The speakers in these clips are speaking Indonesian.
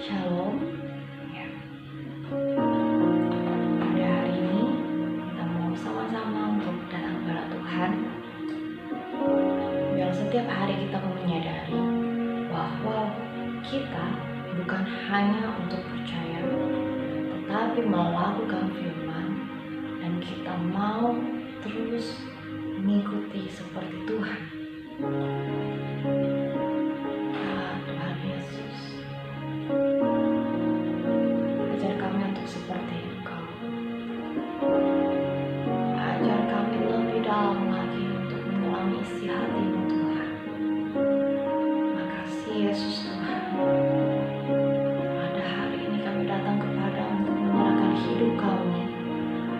Shalom. Ya. Pada hari ini kita mau sama-sama untuk datang kepada Tuhan. Biar setiap hari kita menyadari bahwa kita bukan hanya untuk percaya, tetapi melakukan firman, dan kita mau terus mengikuti seperti Tuhan. Tuhan Yesus, ajar kami untuk seperti Engkau. Ajar kami lebih dalam lagi untuk mengulangi isi hati-Mu, Tuhan. Makasih Yesus Tuhan. Pada hari ini kami datang kepada untuk menyerahkan hidup kami,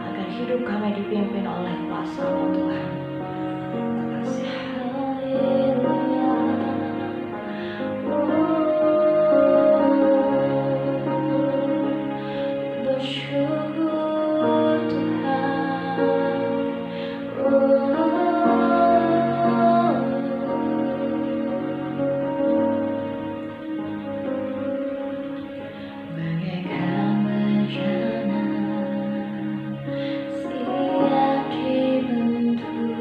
agar hidup kami dipimpin oleh kuasa-Mu, Tuhan. Makasih. Haleluya. Bersyukur bagaikan bejana siap dibentuk.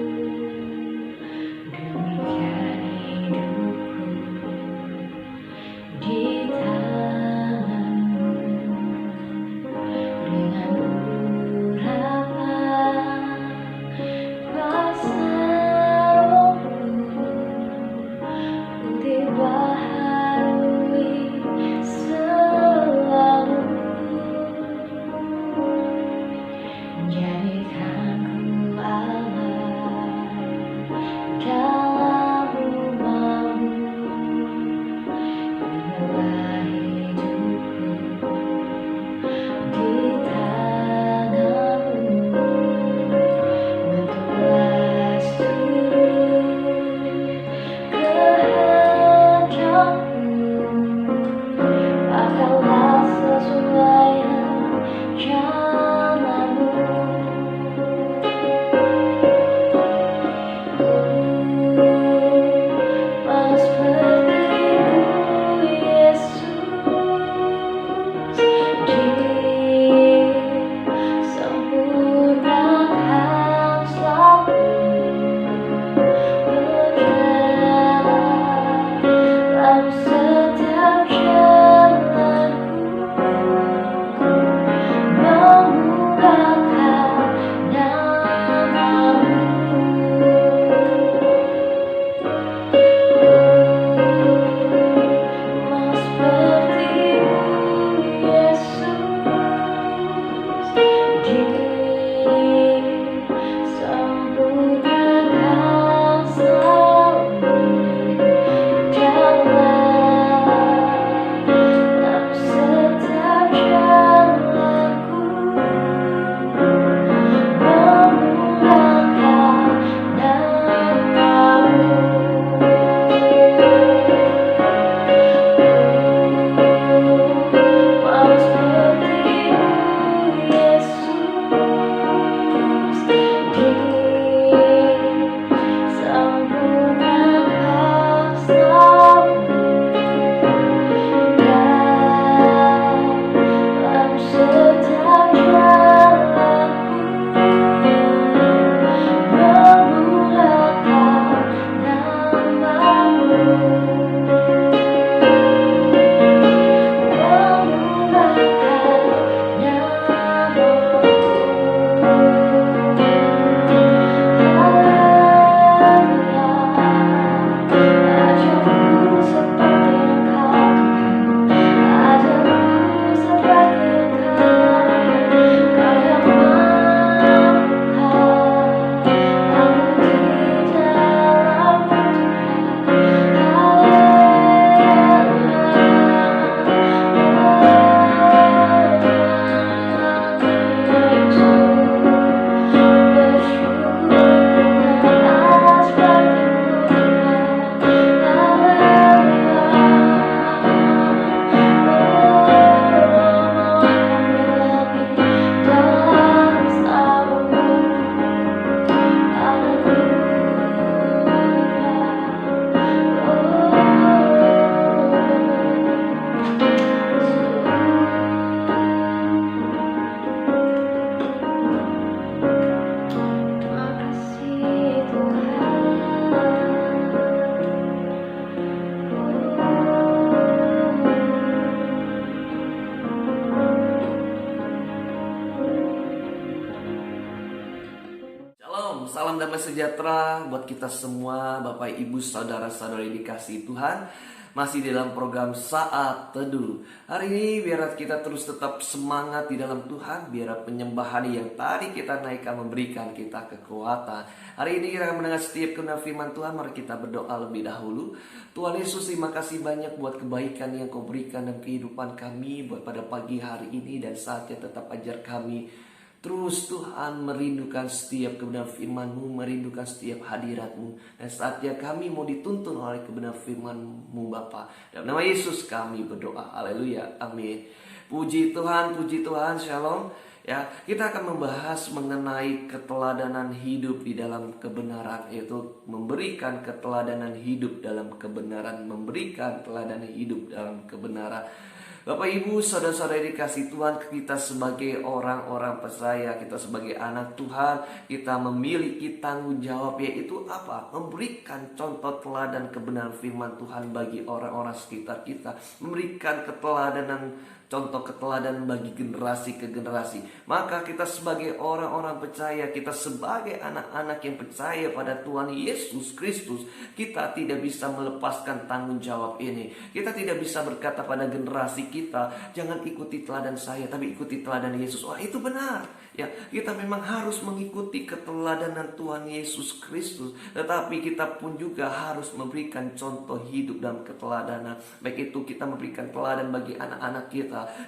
damai sejahtera buat kita semua, Bapak Ibu saudara-saudari dikasihi Tuhan. Masih dalam program Saat Teduh. Hari ini biar kita terus tetap semangat di dalam Tuhan, biar penyembahan yang tadi kita naikkan memberikan kita kekuatan. Hari ini kita akan mendengar setiap kebenaran firman Tuhan. Mari kita berdoa lebih dahulu. Tuhan Yesus, terima kasih banyak buat kebaikan yang Kau berikan dalam kehidupan kami, buat pada pagi hari ini dan saatnya tetap ajar kami terus Tuhan merindukan setiap kebenaran firman-Mu, merindukan setiap hadirat-Mu. Dan saatnya kami mau dituntun oleh kebenaran firman-Mu Bapa. Dalam nama Yesus kami berdoa. Haleluya. Amin. Puji Tuhan, shalom. Ya, kita akan membahas mengenai keteladanan hidup di dalam kebenaran, yaitu memberikan keteladanan hidup dalam kebenaran, memberikan keteladanan hidup dalam kebenaran. Bapak Ibu saudara-saudari dikasih Tuhan, kita sebagai orang-orang percaya, kita sebagai anak Tuhan, kita memiliki tanggung jawab, yaitu apa? Memberikan contoh teladan kebenaran firman Tuhan bagi orang-orang sekitar kita, memberikan keteladanan, contoh keteladanan bagi generasi ke generasi. Maka kita sebagai orang-orang percaya, kita sebagai anak-anak yang percaya pada Tuhan Yesus Kristus, kita tidak bisa melepaskan tanggung jawab ini. Kita tidak bisa berkata pada generasi kita, jangan ikuti teladan saya, tapi ikuti teladan Yesus. Wah, itu benar. Ya, kita memang harus mengikuti keteladanan Tuhan Yesus Kristus, tetapi kita pun juga harus memberikan contoh hidup dalam keteladanan. Baik itu kita memberikan teladan bagi anak-anak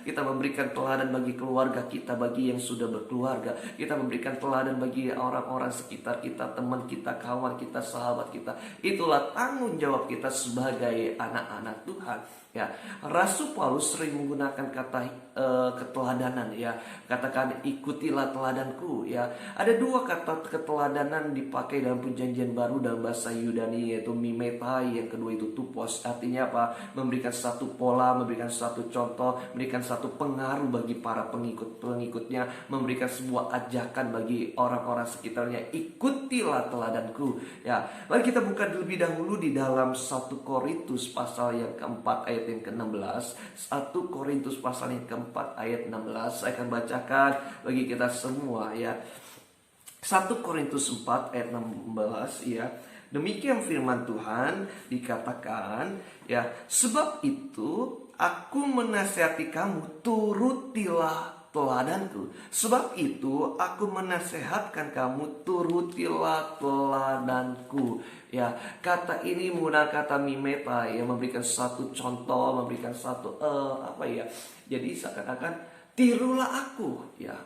kita memberikan teladan bagi keluarga kita, bagi yang sudah berkeluarga, kita memberikan teladan bagi orang-orang sekitar kita, teman kita, kawan kita, sahabat kita. Itulah tanggung jawab kita sebagai anak-anak Tuhan. Ya, Rasul Paulus sering menggunakan kata keteladanan, ya. Katakan ikutilah teladanku, ya. Ada dua kata keteladanan dipakai dalam perjanjian baru dalam bahasa Yunani, yaitu mimetai, yang kedua itu tupos. Artinya apa? Memberikan satu pola, memberikan satu contoh, memberikan satu pengaruh bagi para pengikutnya, memberikan sebuah ajakan bagi orang-orang sekitarnya. Ikutilah teladanku, ya. Mari kita buka lebih dahulu di dalam 1 Korintus pasal yang keempat ayat yang ke-16. 1 Korintus pasal yang keempat ayat 16. Saya akan bacakan bagi kita semua, ya. 1 Korintus 4 ayat 16, ya. Demikian firman Tuhan, dikatakan, ya, sebab itu aku menasihati kamu, turutilah teladanku. Sebab itu aku menasehatkan kamu, turutilah teladanku. Ya, kata ini menggunakan kata mimeta, yang memberikan satu contoh, memberikan satu jadi seakan-akan tirulah aku, ya.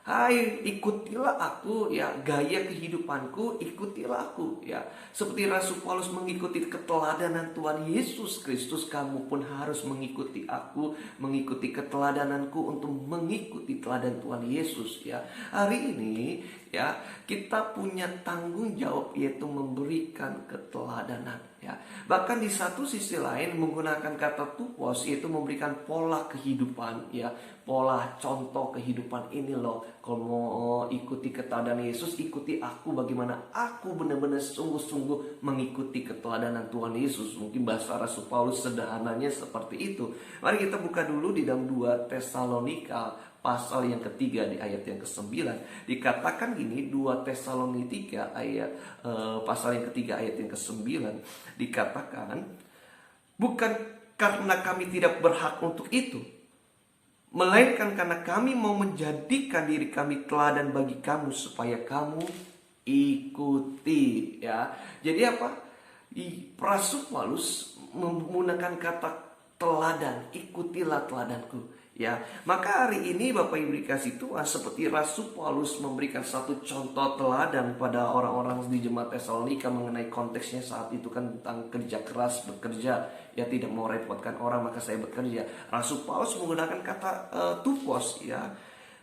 Hai, ikutilah aku, ya. Gaya kehidupanku, ikutilah aku, ya. Seperti Rasul Paulus mengikuti keteladanan Tuhan Yesus Kristus, kamu pun harus mengikuti aku, mengikuti keteladananku untuk mengikuti teladan Tuhan Yesus, ya. Hari ini, ya, kita punya tanggung jawab, yaitu memberikan keteladanan, ya. Bahkan di satu sisi lain menggunakan kata tupos, yaitu memberikan pola kehidupan, ya. Pola contoh kehidupan ini loh. Kalau mau ikuti keteladanan Yesus, ikuti aku, bagaimana aku benar-benar sungguh-sungguh mengikuti keteladanan Tuhan Yesus. Mungkin bahasa Rasul Paulus sederhananya seperti itu. Mari kita buka dulu di dalam 2 Tesalonika pasal yang ketiga di ayat yang ke-9. Dikatakan gini, 2 Tesalonika ayat pasal yang ketiga ayat yang ke-9, dikatakan, bukan karena kami tidak berhak untuk itu, melainkan karena kami mau menjadikan diri kami teladan bagi kamu supaya kamu ikuti, ya. Jadi apa? Rasul Paulus menggunakan kata teladan, ikutilah teladanku, ya. Maka hari ini Bapak Ibu dikasih Tuhan, seperti Rasul Paulus memberikan satu contoh teladan pada orang-orang di jemaat Tesalonika mengenai konteksnya saat itu kan tentang kerja keras, bekerja, ya, tidak mau repotkan orang maka saya bekerja. Rasul Paulus menggunakan kata tupos, ya.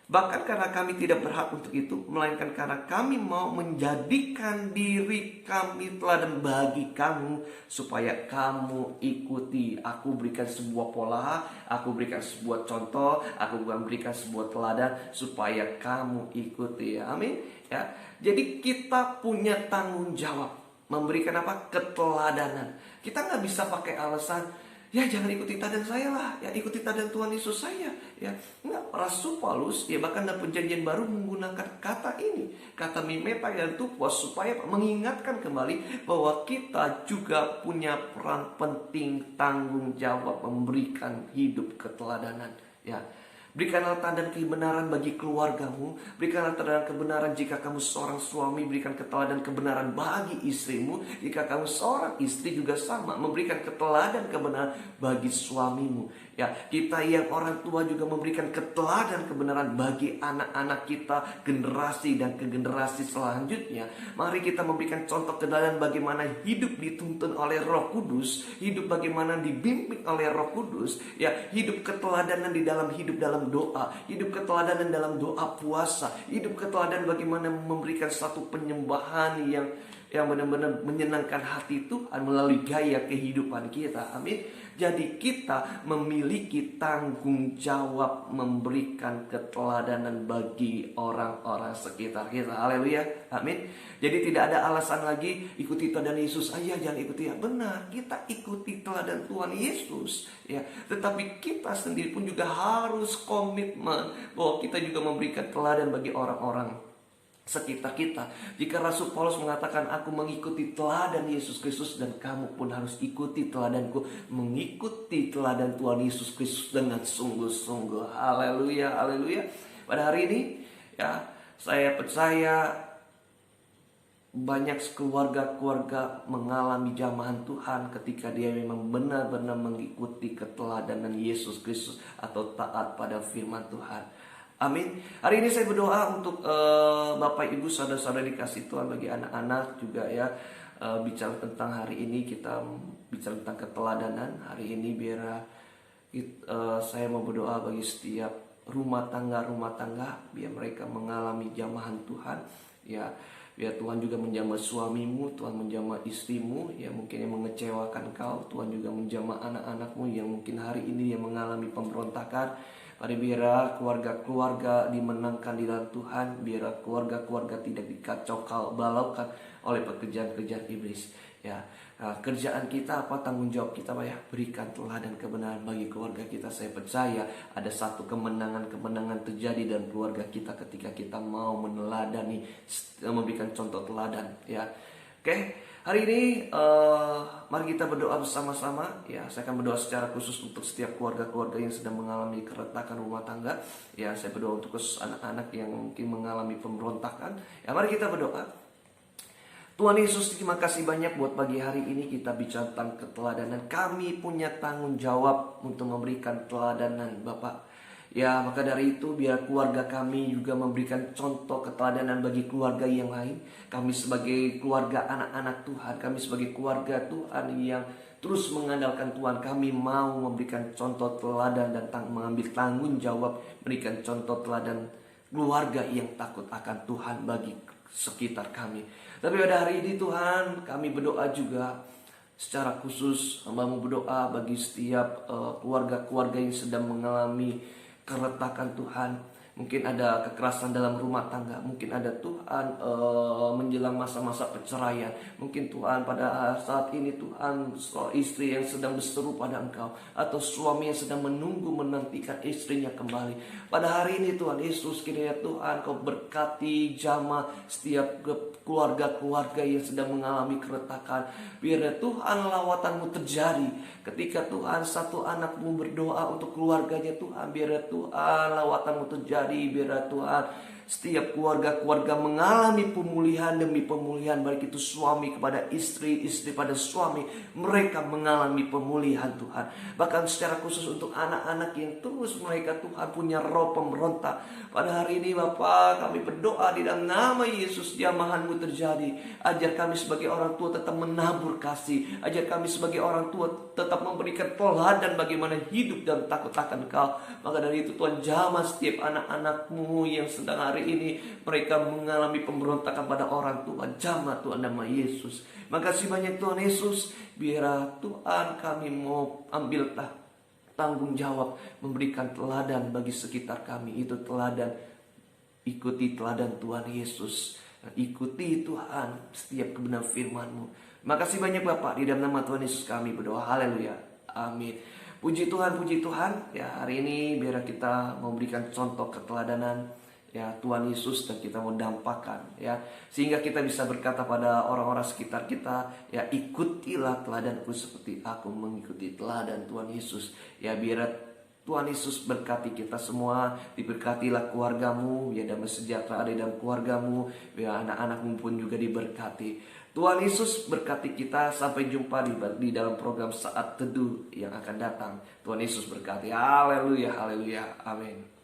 Bahkan karena kami tidak berhak untuk itu, melainkan karena kami mau menjadikan diri kami teladan bagi kamu supaya kamu ikuti. Aku berikan sebuah pola, aku berikan sebuah contoh, aku berikan sebuah teladan supaya kamu ikuti. Amin, ya. Jadi kita punya tanggung jawab memberikan apa? Keteladanan. Kita nggak bisa pakai alasan, Ya jangan ikuti teladan saya lah, ya ikuti teladan Tuhan Yesus saya. Ya, enggak, Rasul Paulus ya bahkan dalam perjanjian baru menggunakan kata ini, kata mimeta dan tupos, supaya mengingatkan kembali bahwa kita juga punya peran penting, tanggung jawab memberikan hidup keteladanan. Ya, berikanlah teladan kebenaran bagi keluargamu. Berikanlah teladan kebenaran jika kamu seorang suami. Berikan keteladan kebenaran bagi istrimu. Jika kamu seorang istri juga sama, memberikan keteladan kebenaran bagi suamimu. Ya, kita yang orang tua juga memberikan keteladan kebenaran bagi anak-anak kita, generasi dan ke generasi selanjutnya. Mari kita memberikan contoh keteladan bagaimana hidup dituntun oleh Roh Kudus, hidup bagaimana dibimbing oleh Roh Kudus, ya, hidup keteladanan di dalam hidup dalam doa, hidup keteladanan dalam doa puasa, hidup keteladanan bagaimana memberikan satu penyembahan yang benar-benar menyenangkan hati Tuhan melalui gaya kehidupan kita. Amin. Jadi kita memiliki tanggung jawab memberikan keteladanan bagi orang-orang sekitar kita. Haleluya. Amin. Jadi tidak ada alasan lagi ikuti teladan Yesus. Jangan ikuti. Ya benar, kita ikuti teladan Tuhan Yesus. Ya, tetapi kita sendiri pun juga harus komitmen bahwa kita juga memberikan teladan bagi orang-orang sekitar kita. Jika Rasul Paulus mengatakan aku mengikuti teladan Yesus Kristus, dan kamu pun harus ikuti teladanku, mengikuti teladan Tuhan Yesus Kristus dengan sungguh-sungguh. Haleluya, haleluya. Pada hari ini ya, saya percaya banyak keluarga-keluarga mengalami jamahan Tuhan ketika dia memang benar-benar mengikuti keteladanan Yesus Kristus atau taat pada firman Tuhan. Amin. Hari ini saya berdoa untuk Bapak Ibu saudara-saudara dikasih Tuhan, bagi anak-anak juga ya. Bicara tentang hari ini, kita bicara tentang keteladanan. Hari ini biar saya mau berdoa bagi setiap rumah tangga biar mereka mengalami jamahan Tuhan. Ya, biar Tuhan juga menjamah suamimu, Tuhan menjamah istrimu ya, mungkin yang mengecewakan kau. Tuhan juga menjamah anak-anakmu yang mungkin hari ini yang mengalami pemberontakan. Mari biar keluarga-keluarga dimenangkan di dalam Tuhan. Biar keluarga-keluarga tidak dikacau balaukan oleh pekerjaan-pekerjaan iblis. Ya, kerjaan kita apa, tanggung jawab kita Pak ya, berikan teladan kebenaran bagi keluarga kita. Saya percaya ada satu kemenangan terjadi dalam keluarga kita ketika kita mau meneladani, memberikan contoh teladan ya. Oke. Hari ini mari kita berdoa bersama-sama ya. Saya akan berdoa secara khusus untuk setiap keluarga-keluarga yang sedang mengalami keretakan rumah tangga. Ya, saya berdoa untuk khusus anak-anak yang mungkin mengalami pemberontakan. Ya, mari kita berdoa. Tuhan Yesus, terima kasih banyak buat pagi hari ini kita bicara tentang keteladanan. Kami punya tanggung jawab untuk memberikan teladanan Bapak. Ya, maka dari itu biar keluarga kami juga memberikan contoh keteladanan bagi keluarga yang lain. Kami sebagai keluarga anak-anak Tuhan, kami sebagai keluarga Tuhan yang terus mengandalkan Tuhan, kami mau memberikan contoh teladan dan mengambil tanggung jawab, memberikan contoh teladan keluarga yang takut akan Tuhan bagi sekitar kami. Tapi pada hari ini Tuhan, kami berdoa juga secara khusus, hamba-Mu berdoa bagi setiap keluarga-keluarga yang sedang mengalami keretakan Tuhan. Mungkin ada kekerasan dalam rumah tangga, mungkin ada Tuhan menjelang masa-masa perceraian. Mungkin Tuhan pada saat ini Tuhan istri yang sedang berseru pada Engkau, atau suami yang sedang menantikan istrinya kembali. Pada hari ini Tuhan Yesus, kiranya Tuhan Kau berkati jamah setiap keluarga-keluarga yang sedang mengalami keretakan. Biar Tuhan lawatan-Mu terjadi ketika Tuhan satu anak-Mu berdoa untuk keluarganya Tuhan. Biar Tuhan lawatan-Mu terjadi. Biar Tuhan setiap keluarga-keluarga mengalami pemulihan demi pemulihan, baik itu suami kepada istri, istri pada suami, mereka mengalami pemulihan Tuhan. Bahkan secara khusus untuk anak-anak yang terus mereka Tuhan punya roh pemberontak. Pada hari ini Bapa, kami berdoa di dalam nama Yesus, jamahan-Mu terjadi. Ajar kami sebagai orang tua tetap menabur kasih. Ajar kami sebagai orang tua tetap memberikan teladan bagaimana hidup dan takut akan Kau. Maka dari itu Tuhan, jamah setiap anak-anak-Mu yang sedang hari ini mereka mengalami pemberontakan pada orang tua. Jamah Tuhan nama Yesus. Makasih banyak Tuhan Yesus. Biar Tuhan kami mau ambil tanggung jawab, memberikan teladan bagi sekitar kami. Itu teladan, ikuti teladan Tuhan Yesus. Ikuti Tuhan setiap kebenaran firman-Mu. Makasih banyak Bapak, di dalam nama Tuhan Yesus kami berdoa. Haleluya. Amin. Puji Tuhan ya, hari ini biar kita memberikan contoh keteladanan ya Tuhan Yesus, dan kita mau dampakkan ya, sehingga kita bisa berkata pada orang-orang sekitar kita ya, ikutilah teladanku seperti aku mengikuti teladan Tuhan Yesus ya. Biar Tuhan Yesus berkati kita semua, diberkatilah keluargamu ya, damai sejahtera ada dalam keluargamu ya, anak-anakmu pun juga diberkati. Tuhan Yesus berkati kita. Sampai jumpa di dalam program Saat Teduh yang akan datang. Tuhan Yesus berkati. Haleluya, haleluya, amin.